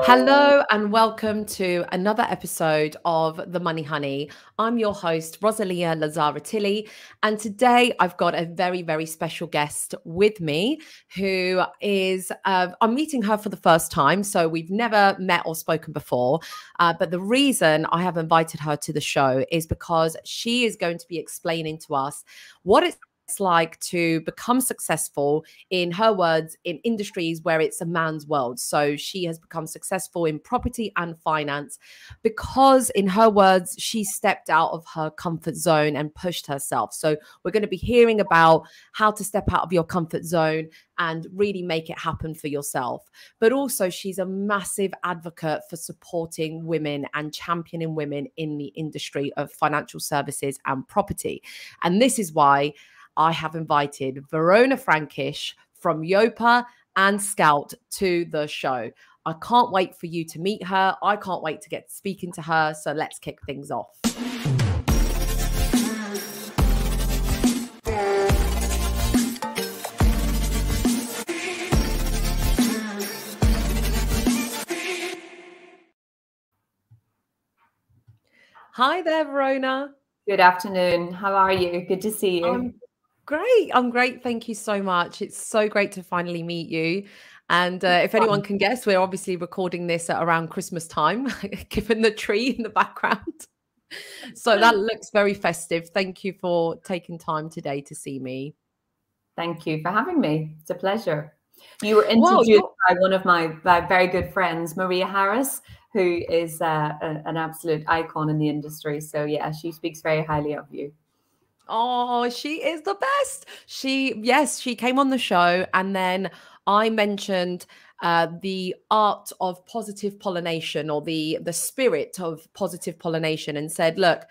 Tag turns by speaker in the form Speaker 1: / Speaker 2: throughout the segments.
Speaker 1: Hello and welcome to another episode of The Money Honey. I'm your host, Rosalia Lazara-Tilly, and today I've got a very, very special guest with me who is, I'm meeting her for the first time, so we've never met or spoken before, but the reason I have invited her to the show is because she is going to be explaining to us what it's like to become successful, in her words, in industries where it's a man's world. So she has become successful in property and finance because, in her words, she stepped out of her comfort zone and pushed herself. So we're going to be hearing about how to step out of your comfort zone and really make it happen for yourself. But also, she's a massive advocate for supporting women and championing women in the industry of financial services and property. And this is why I have invited Verona Frankish from Yopa and 𝐶𝐽 to the show. I can't wait for you to meet her. I can't wait to get speaking to her. So let's kick things off. Hi there, Verona.
Speaker 2: Good afternoon. How are you? Good to see you.
Speaker 1: I'm great. Thank you so much. It's so great to finally meet you. And if anyone can guess, we're obviously recording this at around Christmas time, given the tree in the background. So that looks very festive. Thank you for taking time today to see me.
Speaker 2: Thank you for having me. It's a pleasure. You were introduced by one of my very good friends, Maria Harris, who is an absolute icon in the industry. So yeah, she speaks very highly of you.
Speaker 1: Oh, she is the best. She came on the show, and then I mentioned the art of positive pollination, or the spirit of positive pollination, and said, look,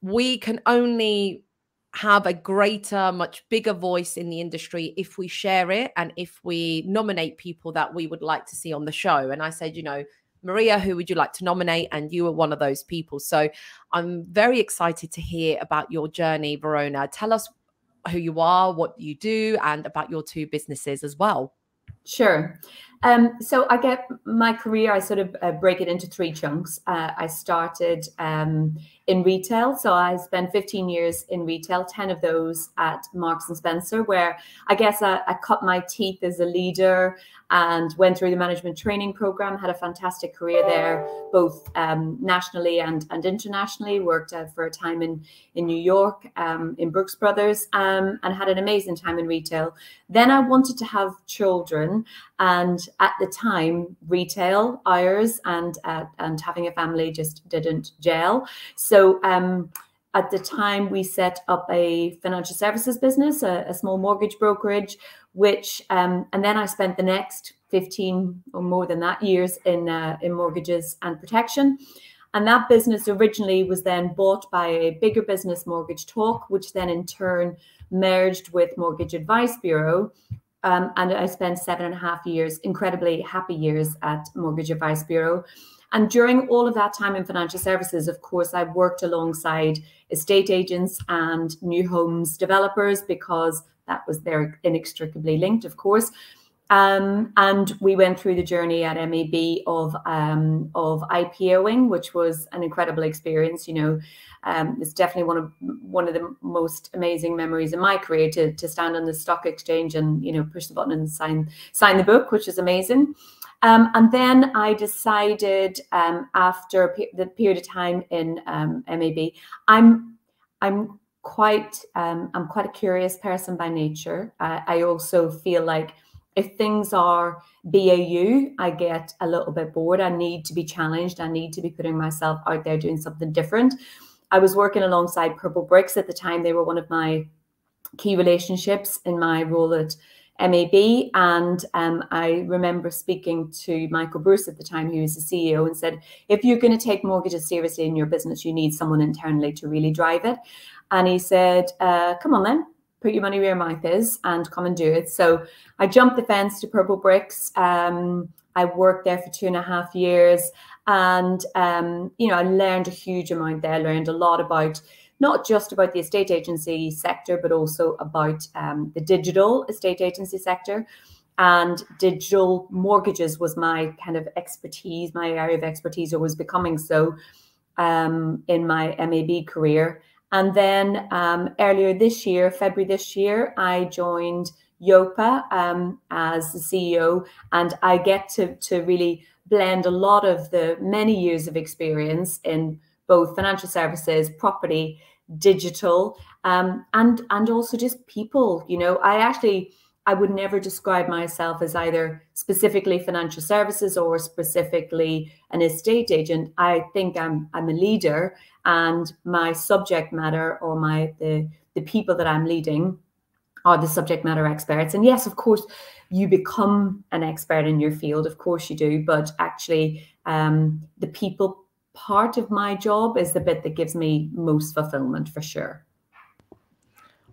Speaker 1: we can only have a greater, much bigger voice in the industry if we share it and if we nominate people that we would like to see on the show. And I said, you know, Maria, who would you like to nominate? And you were one of those people. So I'm very excited to hear about your journey, Verona. Tell us who you are, what you do, and about your two businesses as well.
Speaker 2: Sure. So I get my career, I sort of break it into three chunks. I started in retail. So I spent 15 years in retail, 10 of those at Marks and Spencer, where I guess I cut my teeth as a leader and went through the management training program, had a fantastic career there, both nationally and internationally, worked for a time in New York, in Brooks Brothers, and had an amazing time in retail. Then I wanted to have children, and at the time, retail, hours, and having a family just didn't gel. So at the time, we set up a financial services business, a small mortgage brokerage, which and then I spent the next 15 or more than that years in mortgages and protection. And that business originally was then bought by a bigger business, Mortgage Talk, which then in turn merged with Mortgage Advice Bureau. And I spent 7.5 years, incredibly happy years at Mortgage Advice Bureau. And during all of that time in financial services, of course, I worked alongside estate agents and new homes developers, because they're inextricably linked, of course. And we went through the journey at MAB of IPOing, which was an incredible experience. You know, it's definitely one of the most amazing memories in my career, to stand on the stock exchange and, you know, push the button and sign the book, which is amazing. And then I decided, after the period of time in MAB, I'm quite a curious person by nature. I also feel like if things are BAU, I get a little bit bored. I need to be challenged. I need to be putting myself out there doing something different. I was working alongside Purple Bricks at the time. They were one of my key relationships in my role at MAB. And I remember speaking to Michael Bruce at the time, who was the CEO, and said, if you're going to take mortgages seriously in your business, you need someone internally to really drive it. And he said, come on then, put your money where your mouth is and come and do it. So I jumped the fence to Purple Bricks. I worked there for 2.5 years, and you know, I learned a huge amount there. I learned a lot about, not just about the estate agency sector, but also about the digital estate agency sector. and digital mortgages was my kind of expertise, my area of expertise, or was becoming so in my MAB career. And then earlier this year, February this year, I joined Yopa as the CEO, and I get to really blend a lot of the many years of experience in both financial services, property, digital, and also just people. You know, I would never describe myself as either specifically financial services or specifically an estate agent. I think I'm a leader, and my subject matter, or the people that I'm leading, are the subject matter experts. And yes, of course, you become an expert in your field. Of course you do. But actually, the people part of my job is the bit that gives me most fulfillment, for sure.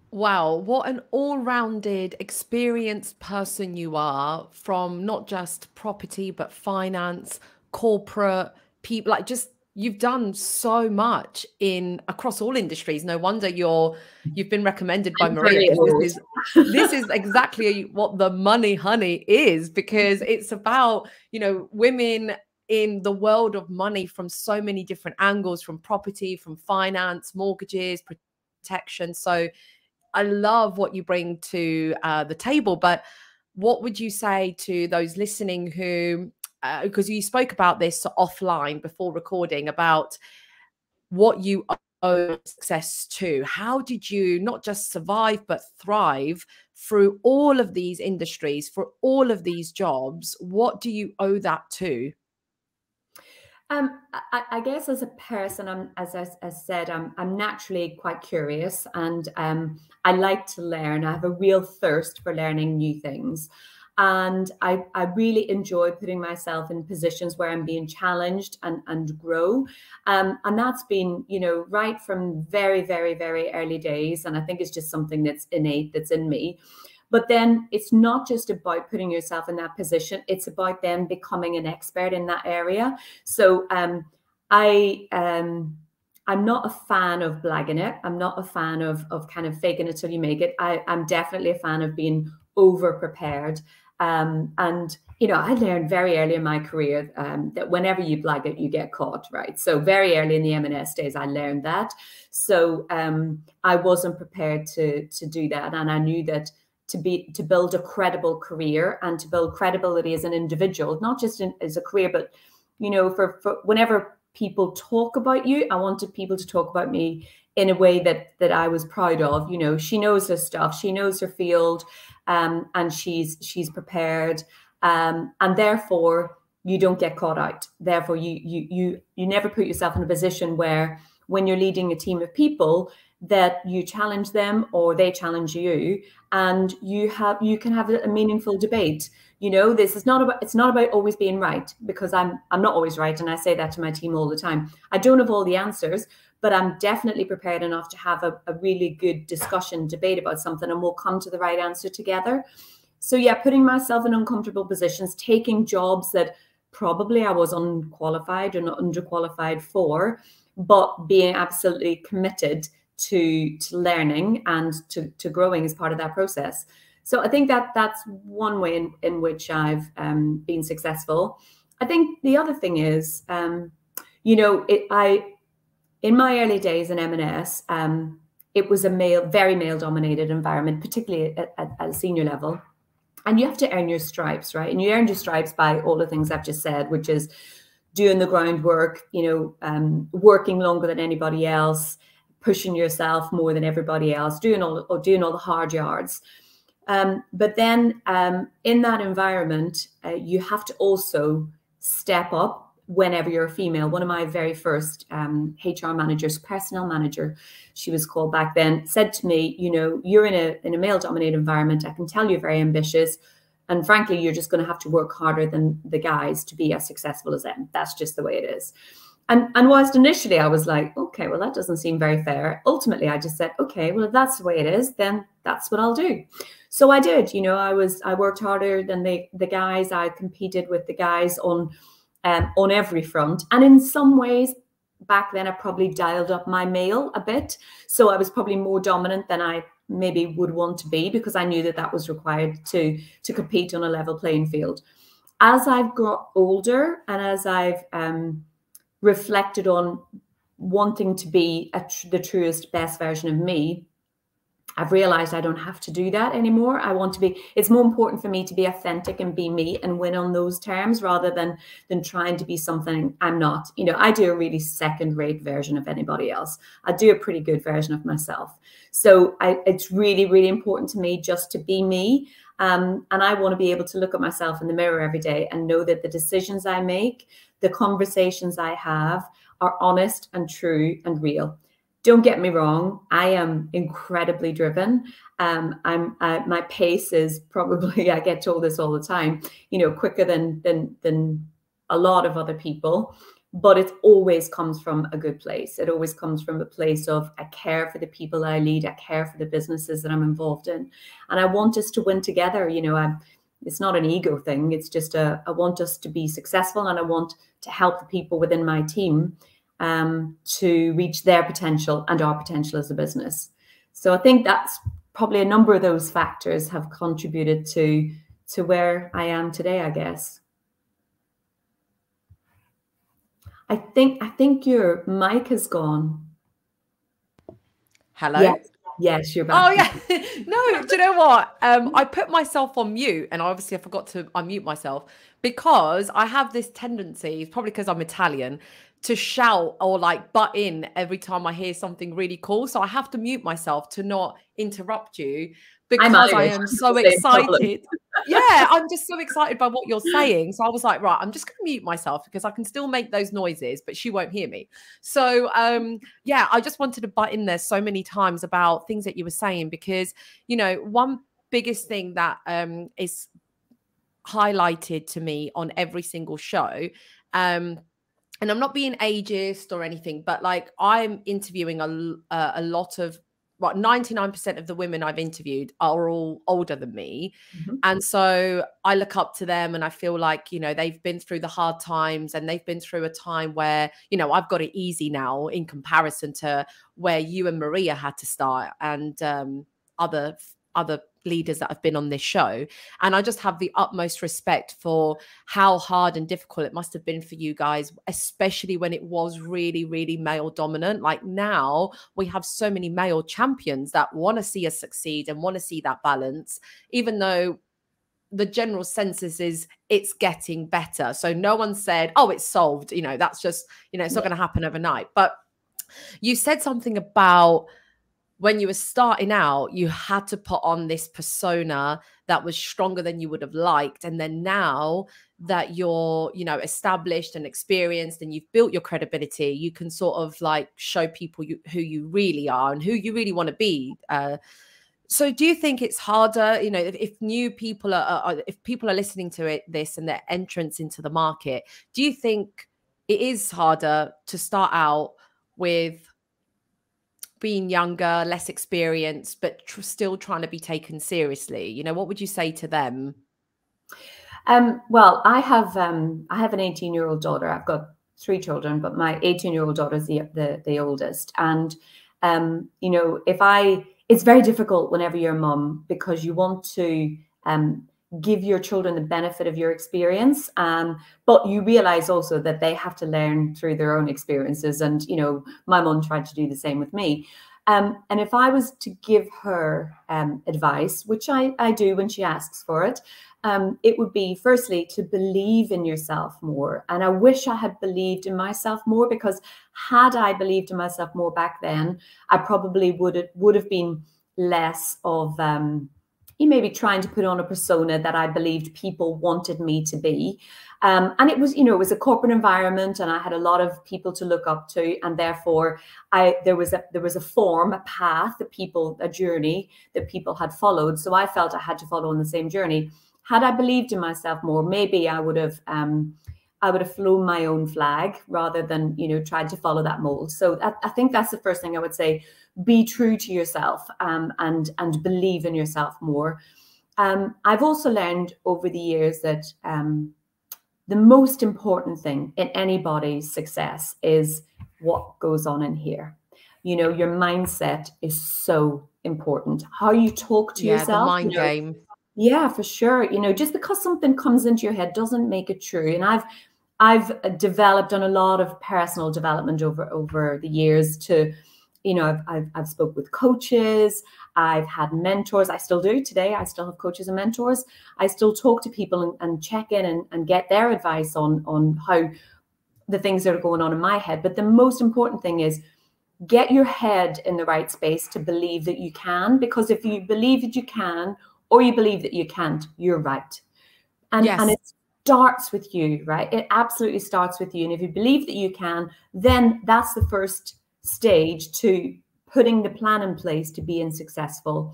Speaker 1: Wow, what an all-rounded, experienced person you are, from not just property, but finance, corporate, people, like just you've done so much across all industries. No wonder you've been recommended by Maria, because this is exactly what the Money Honey is, because it's about, you know, women in the world of money from so many different angles, from property, from finance, mortgages, protection. So I love what you bring to the table. But what would you say to those listening who, because you spoke about this offline before recording, about what you owe success to? How did you not just survive, but thrive through all of these industries, for all of these jobs? What do you owe that to?
Speaker 2: I guess as a person, as I said, I'm naturally quite curious, and I like to learn. I have a real thirst for learning new things. And I really enjoy putting myself in positions where I'm being challenged and grow. And that's been, you know, right from very, very, very early days. And I think it's just something that's innate, that's in me. But then it's not just about putting yourself in that position. It's about then becoming an expert in that area. So I'm not a fan of blagging it. I'm not a fan of kind of faking it till you make it. I'm definitely a fan of being over prepared. And, you know, I learned very early in my career that whenever you blag it, you get caught, right? So very early in the M&S days, I learned that. So I wasn't prepared to do that. And I knew that to build a credible career and to build credibility as an individual, not just as a career, but, you know, for whenever people talk about you, I wanted people to talk about me in a way that I was proud of. You know, she knows her stuff, she knows her field, and she's prepared, and therefore you don't get caught out. Therefore, you never put yourself in a position where, when you're leading a team of people, that you challenge them or they challenge you, and you can have a meaningful debate. You know, it's not about always being right, because I'm not always right, and I say that to my team all the time. I don't have all the answers, but I'm definitely prepared enough to have a really good discussion, debate about something, and we'll come to the right answer together. So yeah, putting myself in uncomfortable positions, taking jobs that probably I was unqualified or not underqualified for, but being absolutely committed to learning and to growing as part of that process. So I think that's one way in which I've been successful. I think the other thing is, you know, in my early days in M&S, it was a very male-dominated environment, particularly at a senior level. And you have to earn your stripes, right? And you earned your stripes by all the things I've just said, which is doing the groundwork, you know, working longer than anybody else, pushing yourself more than everybody else, doing all the hard yards. But then in that environment, you have to also step up whenever you're a female. One of my very first HR managers, personnel manager, she was called back then, said to me, you know, you're in a male-dominated environment. I can tell you're very ambitious. And frankly, you're just going to have to work harder than the guys to be as successful as them. That's just the way it is. And whilst initially I was like, okay, well, that doesn't seem very fair. Ultimately, I just said, okay, well, if that's the way it is, then that's what I'll do. So I did. You know, I worked harder than the guys. I competed with the guys on every front. And in some ways, back then, I probably dialed up my male a bit. So I was probably more dominant than I maybe would want to be, because I knew that that was required to compete on a level playing field. As I've got older and as I've reflected on wanting to be the truest, best version of me, I've realized I don't have to do that anymore. I want to be, it's more important for me to be authentic and be me and win on those terms rather than trying to be something I'm not. You know, I do a really second-rate version of anybody else. I do a pretty good version of myself. So it's really, really important to me just to be me. And I want to be able to look at myself in the mirror every day and know that the decisions I make, the conversations I have are honest and true and real. Don't get me wrong, I am incredibly driven. My pace is probably, I get told this all the time, you know, quicker than a lot of other people, but it always comes from a good place. It always comes from a place of, I care for the people I lead, I care for the businesses that I'm involved in, and I want us to win together. You know, it's not an ego thing. It's just I want us to be successful, and I want to help the people within my team to reach their potential and our potential as a business. So I think that's probably a number of those factors have contributed to where I am today, I guess. I think your mic has gone.
Speaker 1: Hello?
Speaker 2: Yes, you're back.
Speaker 1: Oh, yeah. No, do you know what? I put myself on mute, and obviously I forgot to unmute myself because I have this tendency, probably because I'm Italian, to shout or like butt in every time I hear something really cool. So I have to mute myself to not interrupt you because I am so excited. Yeah, I'm just so excited by what you're saying. So I was like, right, I'm just going to mute myself because I can still make those noises, but she won't hear me. So yeah, I just wanted to butt in there so many times about things that you were saying because, you know, one biggest thing that is highlighted to me on every single show, and I'm not being ageist or anything, but like I'm interviewing a lot of, what, 99% of the women I've interviewed are all older than me.
Speaker 2: Mm-hmm.
Speaker 1: And so I look up to them and I feel like, you know, they've been through the hard times and they've been through a time where, you know, I've got it easy now in comparison to where you and Maria had to start and other leaders that have been on this show. And I just have the utmost respect for how hard and difficult it must have been for you guys, especially when it was really, really male dominant. Like now we have so many male champions that want to see us succeed and want to see that balance, even though the general census is it's getting better. So no one said, oh, it's solved. You know, that's just, you know, it's not going to happen overnight. But you said something about when you were starting out, you had to put on this persona that was stronger than you would have liked. And then now that you're, you know, established and experienced and you've built your credibility, you can sort of like show people who you really are and who you really want to be. So do you think it's harder, you know, if new people if people are listening to this and their entrance into the market, do you think it is harder to start out with being younger, less experienced, but still trying to be taken seriously? You know, what would you say to them?
Speaker 2: Well, I have an 18-year-old daughter. I've got 3 children, but my 18-year-old daughter is the oldest. And, you know, it's very difficult whenever you're a mum because you want to give your children the benefit of your experience. But you realize also that they have to learn through their own experiences. And, you know, my mum tried to do the same with me. And if I was to give her advice, which I do when she asks for it, it would be firstly to believe in yourself more. And I wish I had believed in myself more, because had I believed in myself more back then, I probably would have been less of maybe trying to put on a persona that I believed people wanted me to be. And it was, you know, it was a corporate environment and I had a lot of people to look up to. And therefore there was a form, a path, a journey that people had followed. So I felt I had to follow on the same journey. Had I believed in myself more, maybe I would have flown my own flag rather than, you know, tried to follow that mold. So I think that's the first thing I would say. Be true to yourself and believe in yourself more. I've also learned over the years that the most important thing in anybody's success is what goes on in here. You know, your mindset is so important. How you talk to yourself.
Speaker 1: The mind game.
Speaker 2: Yeah, for sure. Just because something comes into your head doesn't make it true. And I've done a lot of personal development over the years to, I've spoke with coaches, I've had mentors. I still do today. I still have coaches and mentors. I still talk to people and check in and get their advice on how the things that are going on in my head. But the most important thing is get your head in the right space to believe that you can, because if you believe that you can, or you believe that you can't, you're right. And it starts with you, right? It absolutely starts with you. And if you believe that you can, then that's the first stage to putting the plan in place to being successful.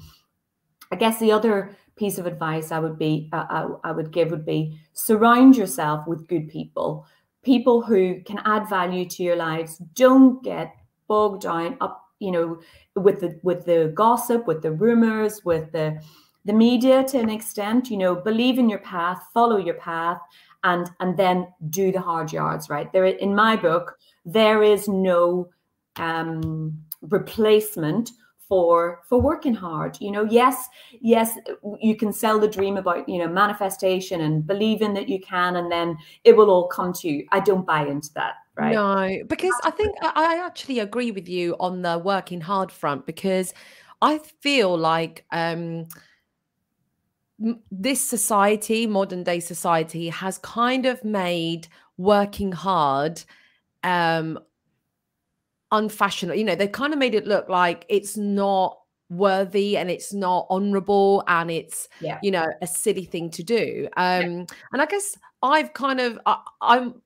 Speaker 2: I guess the other piece of advice I would give would be surround yourself with good people, people who can add value to your lives. Don't get bogged down up, with the gossip, with the rumors, with the media to an extent. Believe in your path, follow your path, and then do the hard yards, right? There, in my book, there is no replacement for working hard. Yes, you can sell the dream about, manifestation and believing that you can, and then it will all come to you. I don't buy into that, right?
Speaker 1: No, because I think I actually agree with you on the working hard front, because I feel like this society, modern day society, has kind of made working hard unfashionable. They've kind of made it look like it's not worthy and it's not honorable and it's a silly thing to do. And I guess I'm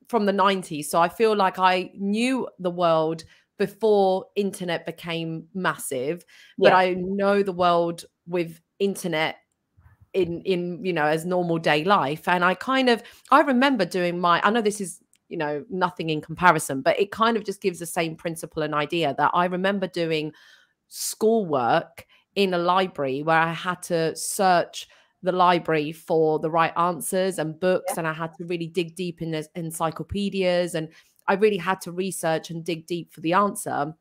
Speaker 1: from the 90s, so I feel like I knew the world before internet became massive, but I know the world with internet in as normal day life. And I remember doing I know this is nothing in comparison, but it kind of just gives the same principle and idea that I remember doing schoolwork in a library where I had to search the library for the right answers and books, and I had to really dig deep in the encyclopedias, and I really had to research and dig deep for the answer.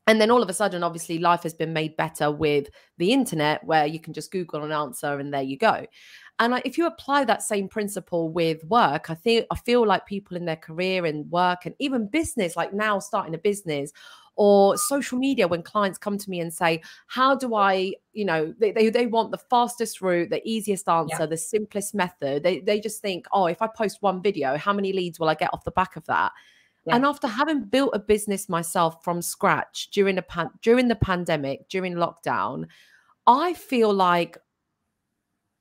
Speaker 1: And then all of a sudden, obviously, life has been made better with the internet, where you can just Google an answer and there you go. And if you apply that same principle with work, I feel like people in their career and work and even business, like now starting a business or social media, when clients come to me and say, how do I, they want the fastest route, the easiest answer, the simplest method. They just think, oh, if I post one video, how many leads will I get off the back of that? Yeah. And after having built a business myself from scratch during the pandemic, during lockdown, I feel like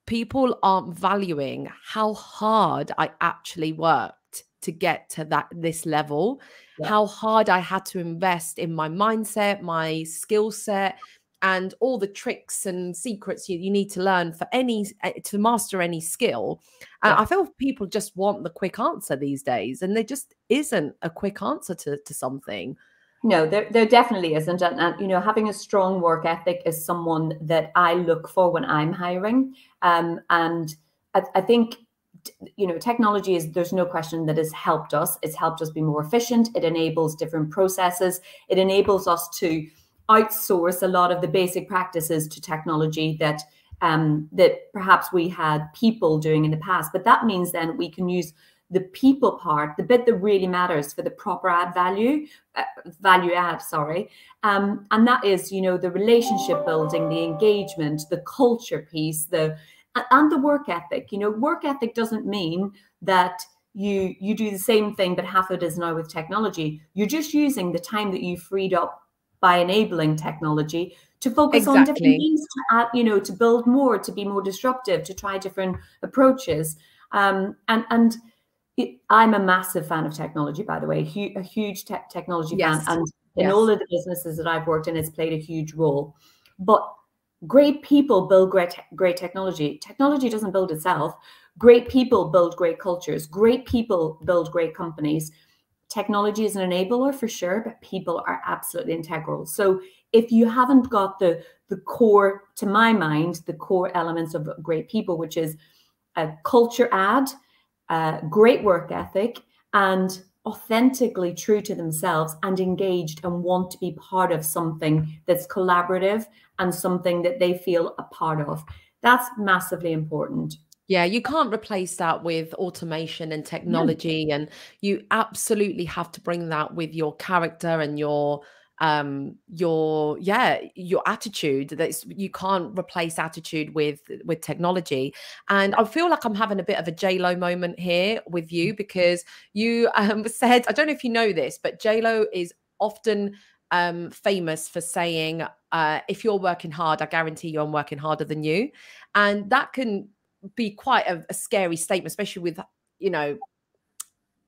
Speaker 1: people aren't valuing how hard I actually worked to get to this level, how hard I had to invest in my mindset, my skill set, and all the tricks and secrets you need to learn to master any skill. I feel people just want the quick answer these days, and there just isn't a quick answer to something.
Speaker 2: No, there definitely isn't. And having a strong work ethic is someone that I look for when I'm hiring. And I think, technology there's no question that has helped us. It's helped us be more efficient. It enables different processes. It enables us to outsource a lot of the basic practices to technology that perhaps we had people doing in the past. But that means then we can use the people part, the bit that really matters for the proper value add, sorry. And that is, the relationship building, the engagement, the culture piece, and the work ethic. Work ethic doesn't mean that you do the same thing, but half of it is now with technology. You're just using the time that you freed up by enabling technology to focus on different things, to add, to build more, to be more disruptive, to try different approaches. And I'm a massive fan of technology, by the way, a huge technology fan. And in all of the businesses that I've worked in, it's played a huge role. But great people build great technology. Technology doesn't build itself. Great people build great cultures. Great people build great companies. Technology is an enabler for sure, but people are absolutely integral. So if you haven't got the core, to my mind, the core elements of great people, which is a culture great work ethic, and authentically true to themselves and engaged and want to be part of something that's collaborative and something that they feel a part of. That's massively important.
Speaker 1: Yeah, you can't replace that with automation and technology, and you absolutely have to bring that with your character and your attitude. That's, you can't replace attitude with technology. And I feel like I'm having a bit of a j-lo moment here with you, because you said, I don't know if you know this, but j-lo is often famous for saying, if you're working hard, I guarantee you I'm working harder than you. And that can be quite a scary statement, especially with, you know,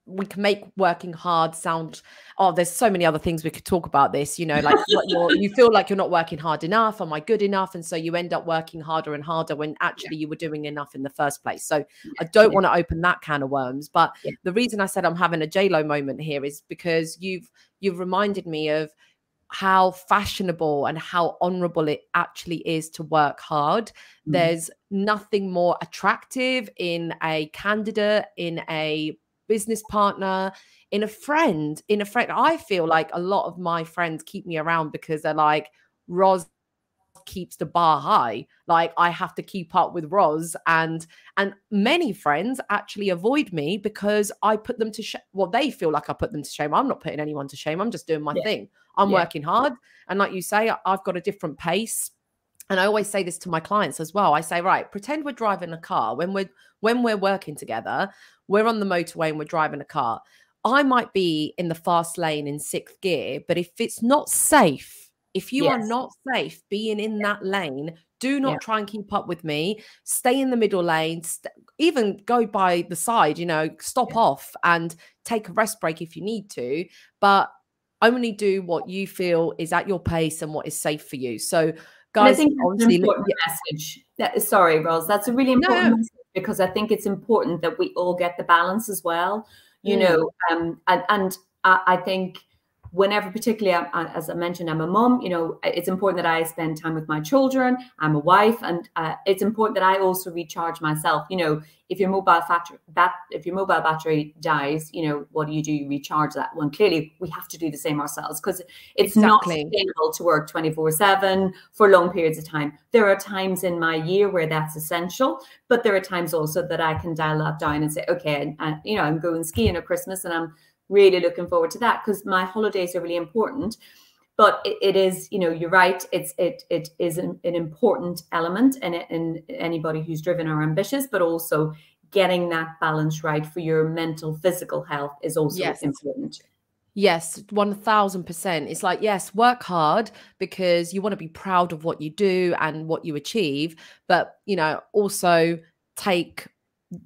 Speaker 1: we can make working hard sound, oh, there's so many other things we could talk about this, you know, like you feel like you're not working hard enough. Am I good enough? And so you end up working harder and harder when actually you were doing enough in the first place. So I don't want to open that can of worms. But the reason I said I'm having a j-lo moment here is because you've reminded me of how fashionable and how honorable it actually is to work hard. There's nothing more attractive in a candidate, in a business partner, in a friend. I feel like a lot of my friends keep me around because they're like, Roz keeps the bar high. Like, I have to keep up with Roz, and many friends actually avoid me because I put them to shame. Well, they feel like I put them to shame. I'm not putting anyone to shame. I'm just doing my thing. I'm working hard. And like you say, I've got a different pace. And I always say this to my clients as well. I say, right, pretend we're driving a car. When we're working together, we're on the motorway and we're driving a car. I might be in the fast lane in 6th gear, but if it's not safe, if you are not safe being in that lane, do not try and keep up with me. Stay in the middle lane, even go by the side, you know, stop off and take a rest break if you need to, but only do what you feel is at your pace and what is safe for you. So guys,
Speaker 2: I think that's an important message. Sorry, Roz, that's a really important message, because I think it's important that we all get the balance as well, you know, and I think whenever, particularly as I mentioned, I'm a mom, you know, it's important that I spend time with my children. I'm a wife, and it's important that I also recharge myself. You know, if your mobile battery dies, you know, what do? You recharge that one. Clearly, we have to do the same ourselves, because it's not sustainable to work 24/7 for long periods of time. There are times in my year where that's essential, but there are times also that I can dial that down and say, okay, and you know, I'm going skiing at Christmas, and I'm really looking forward to that, because my holidays are really important. But it is, you know, you're right. It is an important element in anybody who's driven or ambitious, but also getting that balance right for your mental, physical health is also important.
Speaker 1: Yes, 1000%. It's like, yes, work hard because you want to be proud of what you do and what you achieve, but, you know, also take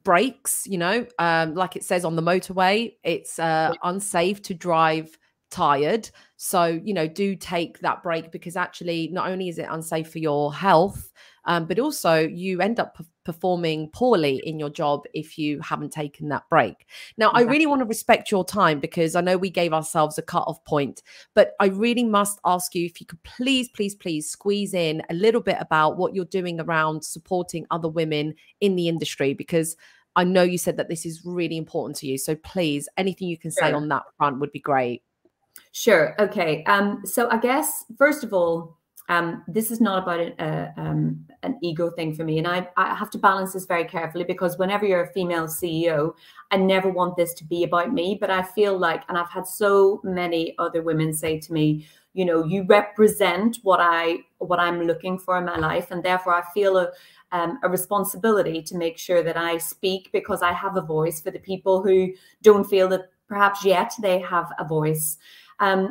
Speaker 1: breaks, you know, like it says on the motorway, it's unsafe to drive tired. So, you know, do take that break, because actually not only is it unsafe for your health, but also you end up performing poorly in your job if you haven't taken that break. Now, I really want to respect your time, because I know we gave ourselves a cutoff point, but I really must ask you if you could please squeeze in a little bit about what you're doing around supporting other women in the industry, because I know you said that this is really important to you. So please, anything you can say on that front would be great.
Speaker 2: Sure. Okay. So I guess, first of all, this is not about an ego thing for me. And I have to balance this very carefully, because whenever you're a female CEO, I never want this to be about me. But I feel like, and I've had so many other women say to me, you know, you represent what I'm looking for in my life. And therefore I feel a responsibility to make sure that I speak, because I have a voice for the people who don't feel that perhaps yet they have a voice.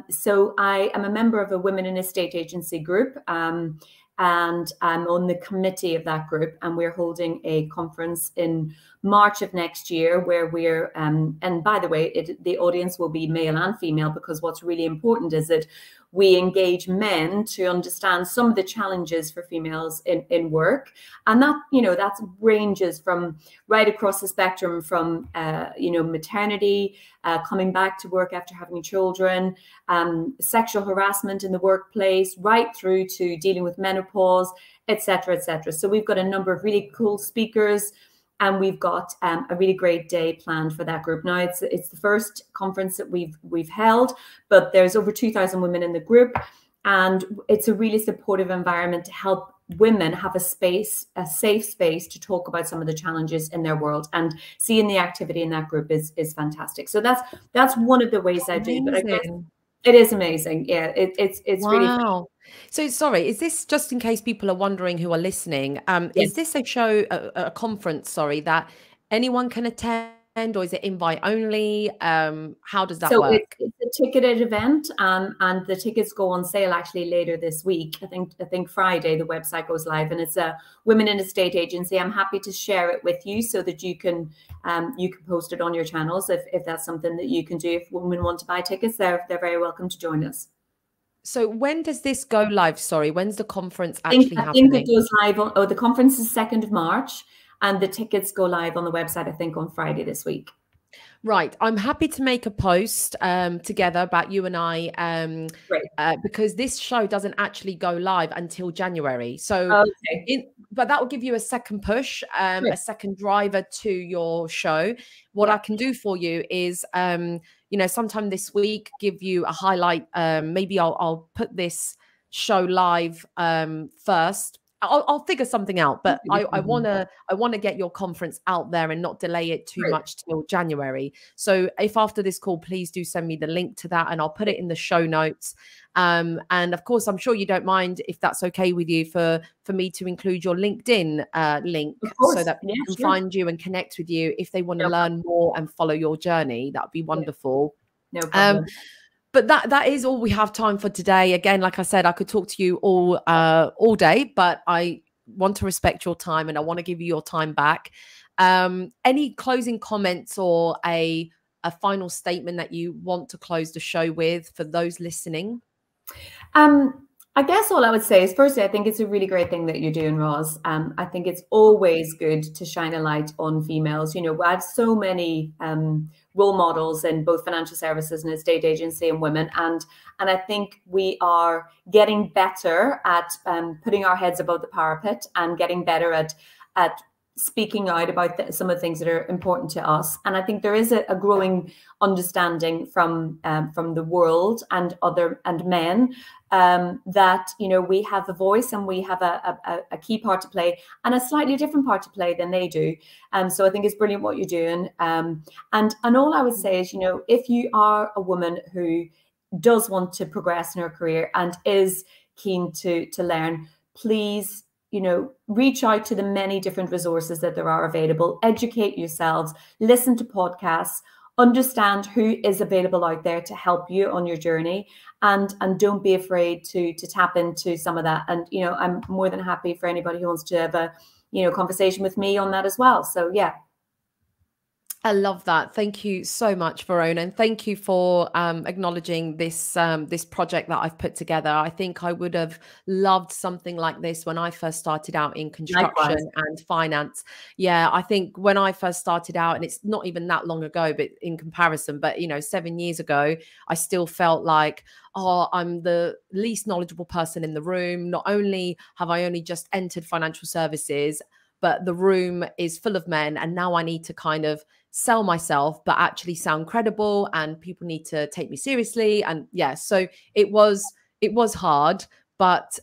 Speaker 2: So I am a member of a Women in Estate Agency group, and I'm on the committee of that group, and we're holding a conference in March of next year where we're, and by the way, the audience will be male and female, because what's really important is that we engage men to understand some of the challenges for females in work. And that, you know, that ranges from right across the spectrum from, you know, maternity, coming back to work after having children, sexual harassment in the workplace, right through to dealing with menopause, etc., etc. So we've got a number of really cool speakers And we've got a really great day planned for that group. Now it's the first conference that we've held, but there's over 2,000 women in the group, and it's a really supportive environment to help women have a safe space to talk about some of the challenges in their world. And seeing the activity in that group is fantastic. So that's one of the ways I do. But I guess it is amazing. Yeah, it's really fun.
Speaker 1: So sorry, is this, just in case people are wondering who are listening, is this a show, a conference, sorry, that anyone can attend, or is it invite only? How does that work?
Speaker 2: It's a ticketed event, and the tickets go on sale actually later this week. I think Friday the website goes live, and it's a women in a state agency. I'm happy to share it with you so that you can post it on your channels if that's something that you can do. If women want to buy tickets, they're very welcome to join us.
Speaker 1: So when does this go live? Sorry, when's the conference actually happening?
Speaker 2: I think it goes live on, the conference is 2nd of March, and the tickets go live on the website, I think, on Friday this week.
Speaker 1: Right. I'm happy to make a post together about you and I, because this show doesn't actually go live until January. So, but that will give you a second push, a second driver to your show. What I can do for you is, you know, sometime this week, give you a highlight. Maybe I'll put this show live first. I'll figure something out, but I want to get your conference out there and not delay it too much till January. So if after this call, please do send me the link to that, and I'll put it in the show notes. And of course, I'm sure you don't mind, if that's okay with you, for me to include your LinkedIn link, so that people can find you and connect with you if they want to learn more and follow your journey. That would be wonderful.
Speaker 2: No problem.
Speaker 1: But that is all we have time for today. Again, like I said, I could talk to you all day, but I want to respect your time and I want to give you your time back. Any closing comments or a final statement that you want to close the show with for those listening?
Speaker 2: I guess all I would say is, firstly, I think it's a really great thing that you're doing, Roz. I think it's always good to shine a light on females. You know, I have so many role models in both financial services and estate agency and women. And I think we are getting better at putting our heads above the parapet and getting better at speaking out about some of the things that are important to us. And I think there is a growing understanding from the world and men that, you know, we have a voice and we have a key part to play, and a slightly different part to play than they do. So I think it's brilliant what you're doing. And all I would say is, you know, if you are a woman who does want to progress in her career and is keen to learn, please, you know, reach out to the many different resources that there are available. Educate yourselves, listen to podcasts, understand who is available out there to help you on your journey, and don't be afraid to tap into some of that. And, you know, I'm more than happy for anybody who wants to have a, you know, conversation with me on that as well. So, yeah.
Speaker 1: I love that. Thank you so much, Verona, and thank you for acknowledging this this project that I've put together. I think I would have loved something like this when I first started out in construction and finance. Yeah, I think when I first started out, and it's not even that long ago, but in comparison, but you know, 7 years ago, I still felt like, oh, I'm the least knowledgeable person in the room. Not only have I only just entered financial services, but the room is full of men, and now I need to kind of sell myself, but actually sound credible, and people need to take me seriously. And yeah, so it was hard, but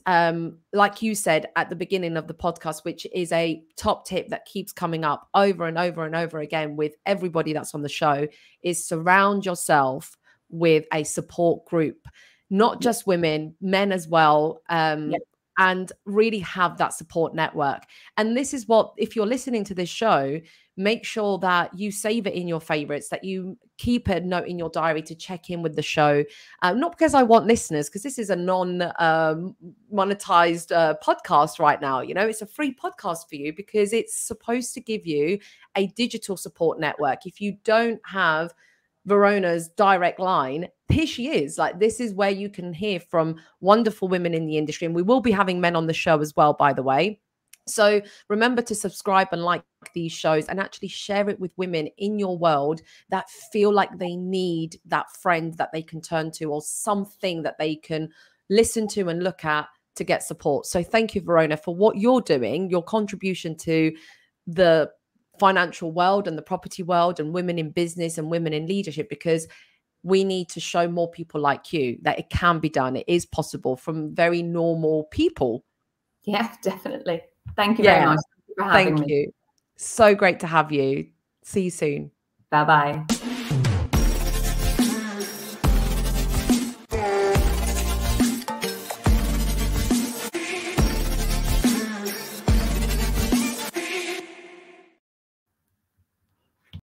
Speaker 1: like you said at the beginning of the podcast, which is a top tip that keeps coming up over and over and over again with everybody that's on the show, is surround yourself with a support group, not just women, men as well. And really have that support network. And this is what, if you're listening to this show, make sure that you save it in your favorites, that you keep a note in your diary to check in with the show. Not because I want listeners, because this is a non-monetized podcast right now. You know, it's a free podcast for you because it's supposed to give you a digital support network. If you don't have Verona's direct line, here she is. Like, this is where you can hear from wonderful women in the industry. And we will be having men on the show as well, by the way. So remember to subscribe and like these shows, and actually share it with women in your world that feel like they need that friend that they can turn to, or something that they can listen to and look at to get support. So thank you, Verona, for what you're doing, your contribution to the financial world and the property world and women in business and women in leadership, because we need to show more people like you that it can be done. It is possible from very normal people.
Speaker 2: Yeah, definitely. Thank you very much for having me.
Speaker 1: Thank you. So great to have you. See you soon.
Speaker 2: Bye-bye.